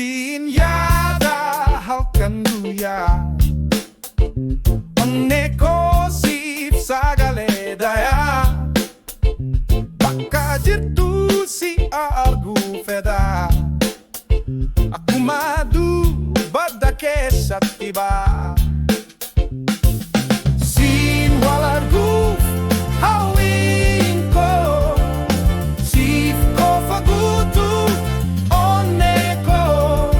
Sin yaada halkan guyyaa onnee koosiif sagalee dayaa bakka jirtu si arguu fedha akkuma badda keessatti baa siin wal arguuf hawwiin koo siif qofa guutuu onnee koo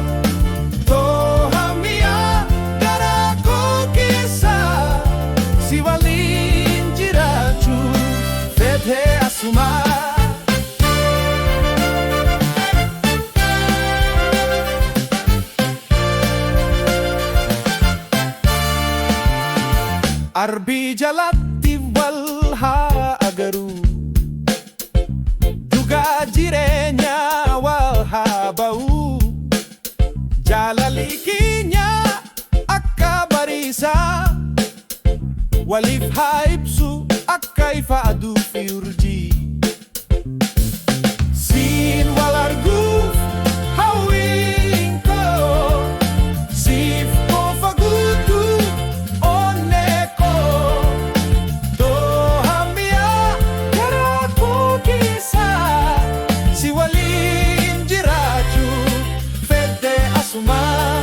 toohamiyaa garaa koo keessa si waliin jiraachuu fedhee asumaa. Arbii jalatti wal haa agarru dhugaa jireenyaa wal haa ba'u jaalalli keenya akka bariisaa waliif haa ibsu akka ifa aduu fi urjii siin wal arguuf hawwiin koo siif qofa guutuu onnee koo toohamiyaa garaa koo keessa si waliin jiraachuu fedhee asumaa.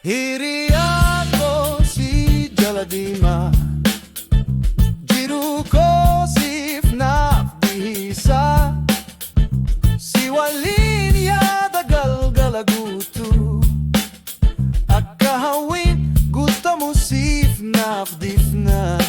Hiriyaa koo si jala deemaa jiruu koo siif naaf dhiisaa si waliin yaada galgala guutuu akka hawwiin guutamu siif naaf dhiifnaa.